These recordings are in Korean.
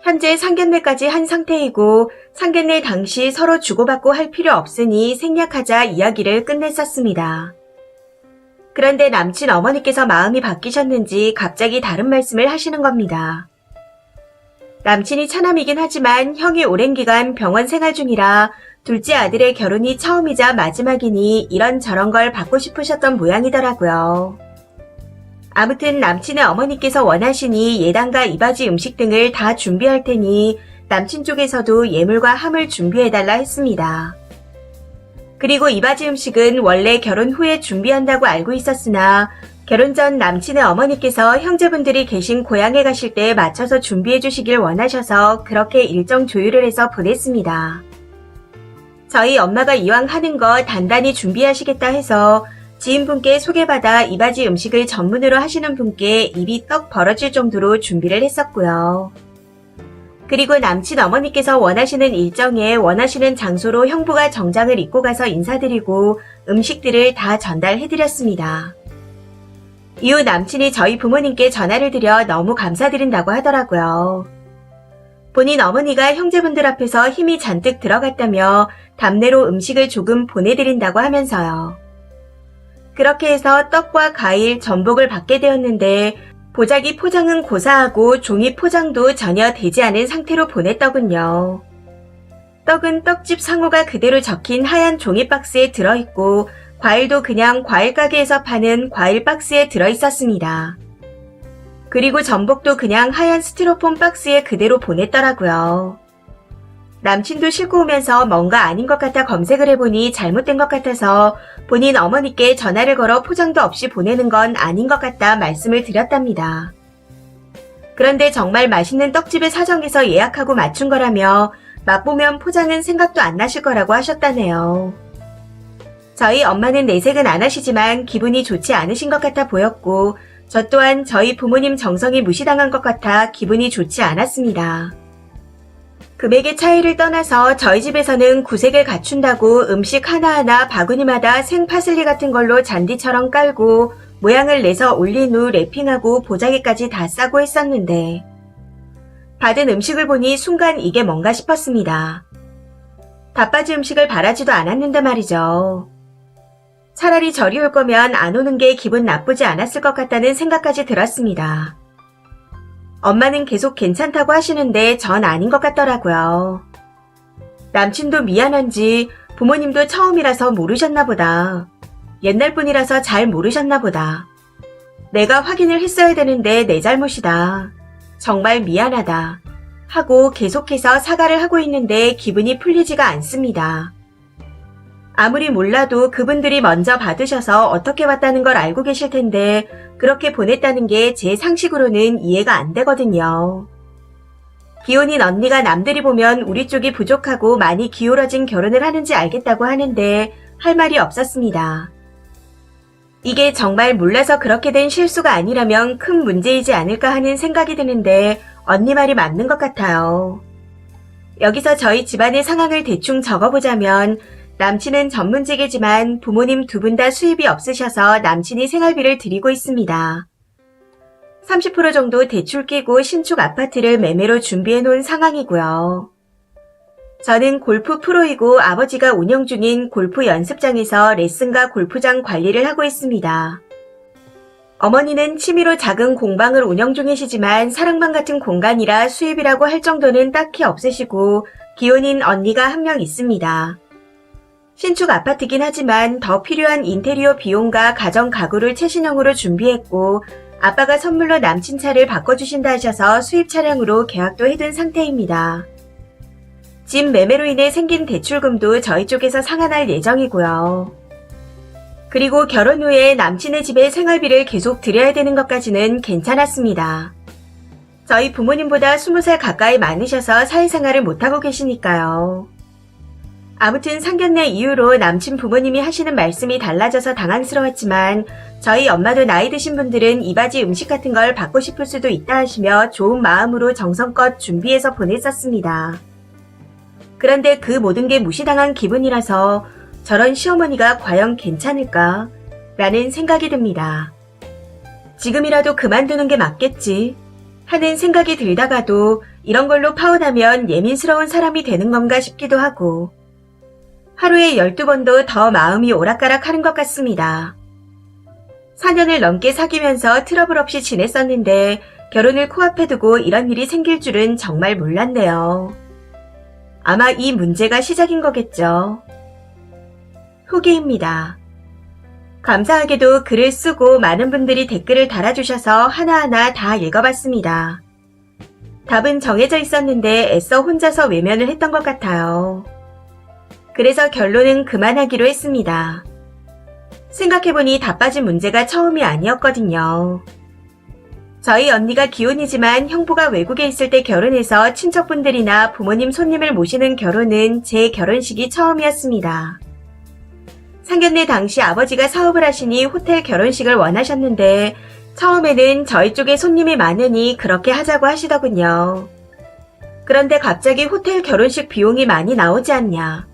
현재 상견례까지 한 상태이고 상견례 당시 서로 주고받고 할 필요 없으니 생략하자 이야기를 끝냈었습니다. 그런데 남친 어머니께서 마음이 바뀌셨는지 갑자기 다른 말씀을 하시는 겁니다. 남친이 차남이긴 하지만 형이 오랜 기간 병원 생활 중이라 둘째 아들의 결혼이 처음이자 마지막이니 이런저런 걸 받고 싶으셨던 모양이더라고요. 아무튼 남친의 어머니께서 원하시니 예단과 이바지 음식 등을 다 준비할 테니 남친 쪽에서도 예물과 함을 준비해달라 했습니다. 그리고 이바지 음식은 원래 결혼 후에 준비한다고 알고 있었으나 결혼 전 남친의 어머니께서 형제분들이 계신 고향에 가실 때 맞춰서 준비해 주시길 원하셔서 그렇게 일정 조율을 해서 보냈습니다. 저희 엄마가 이왕 하는 거 단단히 준비하시겠다 해서 지인분께 소개받아 이바지 음식을 전문으로 하시는 분께 입이 떡 벌어질 정도로 준비를 했었고요. 그리고 남친 어머니께서 원하시는 일정에 원하시는 장소로 형부가 정장을 입고 가서 인사드리고 음식들을 다 전달해드렸습니다. 이후 남친이 저희 부모님께 전화를 드려 너무 감사드린다고 하더라고요. 본인 어머니가 형제분들 앞에서 힘이 잔뜩 들어갔다며 답례로 음식을 조금 보내드린다고 하면서요. 그렇게 해서 떡과 과일, 전복을 받게 되었는데 보자기 포장은 고사하고 종이 포장도 전혀 되지 않은 상태로 보냈더군요. 떡은 떡집 상호가 그대로 적힌 하얀 종이 박스에 들어있고 과일도 그냥 과일 가게에서 파는 과일 박스에 들어있었습니다. 그리고 전복도 그냥 하얀 스티로폼 박스에 그대로 보냈더라고요. 남친도 싣고 오면서 뭔가 아닌 것 같아 검색을 해보니 잘못된 것 같아서 본인 어머니께 전화를 걸어 포장도 없이 보내는 건 아닌 것 같다 말씀을 드렸답니다. 그런데 정말 맛있는 떡집의 사정에서 예약하고 맞춘 거라며 맛보면 포장은 생각도 안 나실 거라고 하셨다네요. 저희 엄마는 내색은 안 하시지만 기분이 좋지 않으신 것 같아 보였고 저 또한 저희 부모님 정성이 무시당한 것 같아 기분이 좋지 않았습니다. 금액의 차이를 떠나서 저희 집에서는 구색을 갖춘다고 음식 하나하나 바구니마다 생파슬리 같은 걸로 잔디처럼 깔고 모양을 내서 올린 후 랩핑하고 보자기까지 다 싸고 했었는데 받은 음식을 보니 순간 이게 뭔가 싶었습니다. 답바지 음식을 바라지도 않았는데 말이죠. 차라리 저리 올 거면 안 오는 게 기분 나쁘지 않았을 것 같다는 생각까지 들었습니다. 엄마는 계속 괜찮다고 하시는데 전 아닌 것 같더라고요. 남친도 미안한지 부모님도 처음이라서 모르셨나 보다. 옛날 분이라서 잘 모르셨나 보다. 내가 확인을 했어야 되는데 내 잘못이다. 정말 미안하다. 하고 계속해서 사과를 하고 있는데 기분이 풀리지가 않습니다. 아무리 몰라도 그분들이 먼저 받으셔서 어떻게 왔다는 걸 알고 계실 텐데 그렇게 보냈다는 게 제 상식으로는 이해가 안 되거든요. 기혼인 언니가 남들이 보면 우리 쪽이 부족하고 많이 기울어진 결혼을 하는지 알겠다고 하는데 할 말이 없었습니다. 이게 정말 몰라서 그렇게 된 실수가 아니라면 큰 문제이지 않을까 하는 생각이 드는데 언니 말이 맞는 것 같아요. 여기서 저희 집안의 상황을 대충 적어보자면 남친은 전문직이지만 부모님 두 분 다 수입이 없으셔서 남친이 생활비를 드리고 있습니다. 30% 정도 대출 끼고 신축 아파트를 매매로 준비해 놓은 상황이고요. 저는 골프 프로이고 아버지가 운영 중인 골프 연습장에서 레슨과 골프장 관리를 하고 있습니다. 어머니는 취미로 작은 공방을 운영 중이시지만 사랑방 같은 공간이라 수입이라고 할 정도는 딱히 없으시고 기혼인 언니가 한 명 있습니다. 신축 아파트긴 하지만 더 필요한 인테리어 비용과 가정 가구를 최신형으로 준비했고 아빠가 선물로 남친 차를 바꿔주신다 하셔서 수입 차량으로 계약도 해둔 상태입니다. 집 매매로 인해 생긴 대출금도 저희 쪽에서 상환할 예정이고요. 그리고 결혼 후에 남친의 집에 생활비를 계속 드려야 되는 것까지는 괜찮았습니다. 저희 부모님보다 20살 가까이 많으셔서 사회생활을 못하고 계시니까요. 아무튼 상견례 이후로 남친 부모님이 하시는 말씀이 달라져서 당황스러웠지만 저희 엄마도 나이 드신 분들은 이바지 음식 같은 걸 받고 싶을 수도 있다 하시며 좋은 마음으로 정성껏 준비해서 보냈었습니다. 그런데 그 모든 게 무시당한 기분이라서 저런 시어머니가 과연 괜찮을까? 라는 생각이 듭니다. 지금이라도 그만두는 게 맞겠지 하는 생각이 들다가도 이런 걸로 파혼하면 예민스러운 사람이 되는 건가 싶기도 하고 하루에 12번도 더 마음이 오락가락하는 것 같습니다. 4년을 넘게 사귀면서 트러블 없이 지냈었는데 결혼을 코앞에 두고 이런 일이 생길 줄은 정말 몰랐네요. 아마 이 문제가 시작인 거겠죠. 후기입니다. 감사하게도 글을 쓰고 많은 분들이 댓글을 달아주셔서 하나하나 다 읽어봤습니다. 답은 정해져 있었는데 애써 혼자서 외면을 했던 것 같아요. 그래서 결론은 그만하기로 했습니다. 생각해보니 다 빠진 문제가 처음이 아니었거든요. 저희 언니가 기혼이지만 형부가 외국에 있을 때 결혼해서 친척분들이나 부모님 손님을 모시는 결혼은 제 결혼식이 처음이었습니다. 상견례 당시 아버지가 사업을 하시니 호텔 결혼식을 원하셨는데 처음에는 저희 쪽에 손님이 많으니 그렇게 하자고 하시더군요. 그런데 갑자기 호텔 결혼식 비용이 많이 나오지 않냐.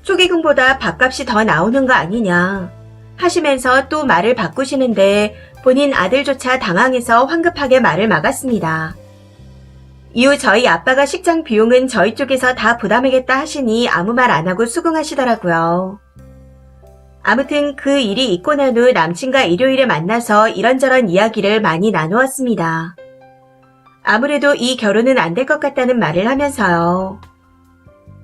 축의금보다 밥값이 더 나오는 거 아니냐 하시면서 또 말을 바꾸시는데 본인 아들조차 당황해서 황급하게 말을 막았습니다. 이후 저희 아빠가 식장 비용은 저희 쪽에서 다 부담하겠다 하시니 아무 말 안 하고 수긍하시더라고요. 아무튼 그 일이 있고 난 후 남친과 일요일에 만나서 이런저런 이야기를 많이 나누었습니다. 아무래도 이 결혼은 안 될 것 같다는 말을 하면서요.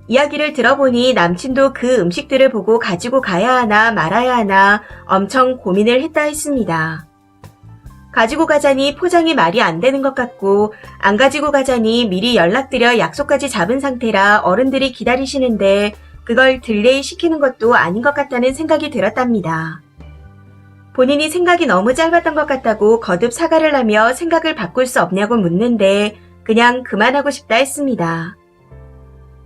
이야기를 들어보니 남친도 그 음식들을 보고 가지고 가야 하나 말아야 하나 엄청 고민을 했다 했습니다. 가지고 가자니 포장이 말이 안 되는 것 같고 안 가지고 가자니 미리 연락드려 약속까지 잡은 상태라 어른들이 기다리시는데 그걸 딜레이 시키는 것도 아닌 것 같다는 생각이 들었답니다. 본인이 생각이 너무 짧았던 것 같다고 거듭 사과를 하며 생각을 바꿀 수 없냐고 묻는데 그냥 그만하고 싶다 했습니다.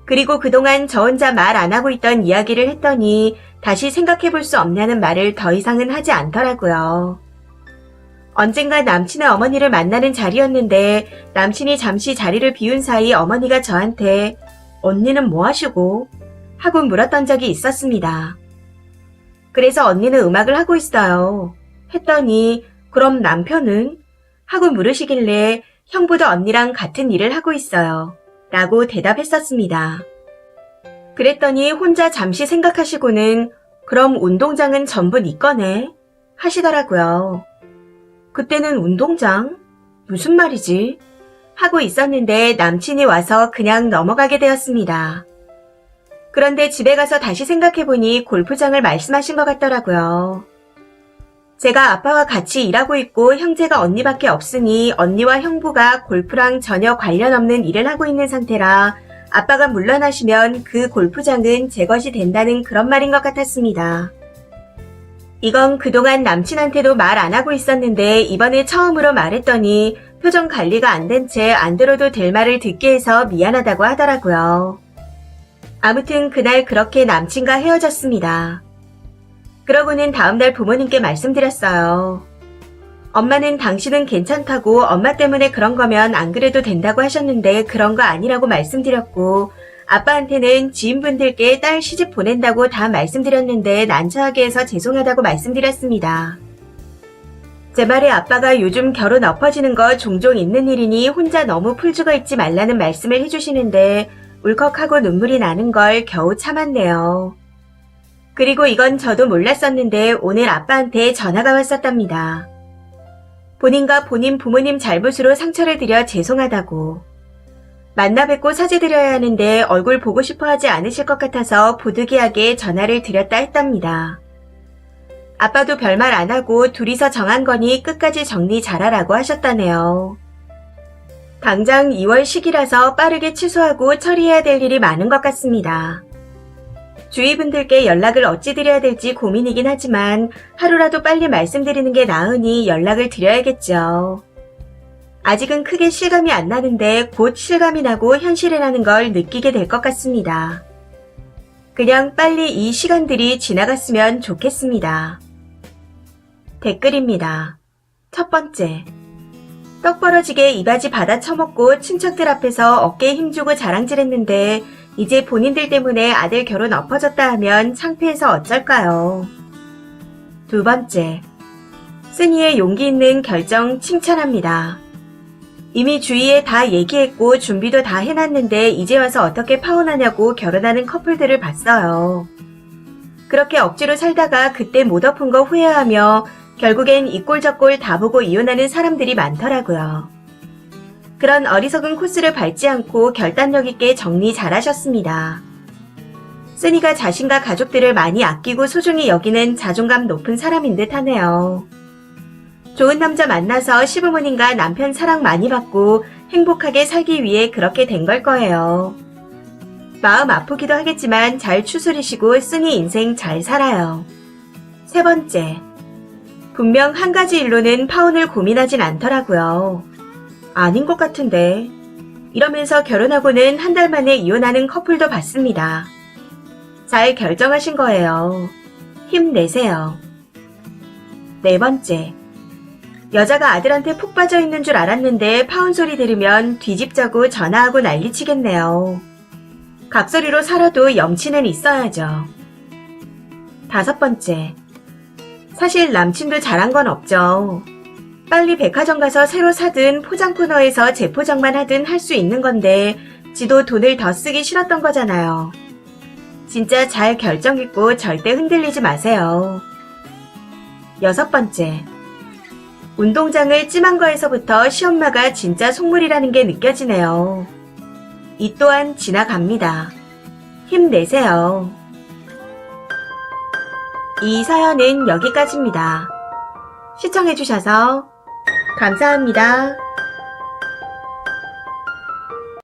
그리고 그동안 저 혼자 말 안 하고 있던 이야기를 했더니 다시 생각해 볼 수 없냐는 말을 더 이상은 하지 않더라고요. 언젠가 남친의 어머니를 만나는 자리였는데 남친이 잠시 자리를 비운 사이 어머니가 저한테 언니는 뭐 하시고? 하고 물었던 적이 있었습니다. 그래서 언니는 음악을 하고 있어요. 했더니 그럼 남편은? 하고 물으시길래 형부도 언니랑 같은 일을 하고 있어요. 라고 대답했었습니다. 그랬더니 혼자 잠시 생각하시고는 그럼 운동장은 전부 네 거네? 하시더라고요. 그때는 운동장? 무슨 말이지? 하고 있었는데 남친이 와서 그냥 넘어가게 되었습니다. 그런데 집에 가서 다시 생각해보니 골프장을 말씀하신 것 같더라고요. 제가 아빠와 같이 일하고 있고 형제가 언니밖에 없으니 언니와 형부가 골프랑 전혀 관련 없는 일을 하고 있는 상태라 아빠가 물러나시면 그 골프장은 제 것이 된다는 그런 말인 것 같았습니다. 이건 그동안 남친한테도 말 안 하고 있었는데 이번에 처음으로 말했더니 표정 관리가 안 된 채 안 들어도 될 말을 듣게 해서 미안하다고 하더라고요. 아무튼 그날 그렇게 남친과 헤어졌습니다. 그러고는 다음날 부모님께 말씀드렸어요. 엄마는 당신은 괜찮다고 엄마 때문에 그런 거면 안 그래도 된다고 하셨는데 그런 거 아니라고 말씀드렸고 아빠한테는 지인분들께 딸 시집 보낸다고 다 말씀드렸는데 난처하게 해서 죄송하다고 말씀드렸습니다. 제 말에 아빠가 요즘 결혼 엎어지는 거 종종 있는 일이니 혼자 너무 풀 죽어 있지 말라는 말씀을 해주시는데 울컥하고 눈물이 나는 걸 겨우 참았네요. 그리고 이건 저도 몰랐었는데 오늘 아빠한테 전화가 왔었답니다. 본인과 본인 부모님 잘못으로 상처를 드려 죄송하다고. 만나 뵙고 사죄드려야 하는데 얼굴 보고 싶어 하지 않으실 것 같아서 부득이하게 전화를 드렸다 했답니다. 아빠도 별말 안 하고 둘이서 정한 거니 끝까지 정리 잘하라고 하셨다네요. 당장 2월 시기라서 빠르게 취소하고 처리해야 될 일이 많은 것 같습니다. 주위 분들께 연락을 어찌 드려야 될지 고민이긴 하지만 하루라도 빨리 말씀드리는 게 나으니 연락을 드려야겠죠. 아직은 크게 실감이 안 나는데 곧 실감이 나고 현실이라는 걸 느끼게 될 것 같습니다. 그냥 빨리 이 시간들이 지나갔으면 좋겠습니다. 댓글입니다. 첫 번째. 떡 벌어지게 이바지 받아 처먹고 친척들 앞에서 어깨에 힘주고 자랑질했는데 이제 본인들 때문에 아들 결혼 엎어졌다 하면 창피해서 어쩔까요? 두 번째. 쓰니의 용기 있는 결정 칭찬합니다. 이미 주위에 다 얘기했고 준비도 다 해놨는데 이제 와서 어떻게 파혼하냐고 결혼하는 커플들을 봤어요. 그렇게 억지로 살다가 그때 못 엎은 거 후회하며 결국엔 이 꼴 저 꼴 다 보고 이혼하는 사람들이 많더라고요. 그런 어리석은 코스를 밟지 않고 결단력 있게 정리 잘하셨습니다. 쓰니가 자신과 가족들을 많이 아끼고 소중히 여기는 자존감 높은 사람인 듯 하네요. 좋은 남자 만나서 시부모님과 남편 사랑 많이 받고 행복하게 살기 위해 그렇게 된 걸 거예요. 마음 아프기도 하겠지만 잘 추스리시고 쓰니 인생 잘 살아요. 세 번째, 분명 한 가지 일로는 파혼을 고민하진 않더라고요. 아닌 것 같은데. 이러면서 결혼하고는 한 달 만에 이혼하는 커플도 봤습니다. 잘 결정하신 거예요. 힘내세요. 네 번째, 여자가 아들한테 푹 빠져 있는 줄 알았는데 파혼 소리 들으면 뒤집자고 전화하고 난리치겠네요. 각소리로 살아도 염치는 있어야죠. 다섯 번째, 사실 남친도 잘한 건 없죠. 빨리 백화점 가서 새로 사든 포장 코너에서 재포장만 하든 할 수 있는 건데 지도 돈을 더 쓰기 싫었던 거잖아요. 진짜 잘 결정했고 절대 흔들리지 마세요. 여섯 번째, 운동장을 찜한 거에서부터 시엄마가 진짜 속물이라는 게 느껴지네요. 이 또한 지나갑니다. 힘내세요. 이 사연은 여기까지입니다. 시청해주셔서 감사합니다.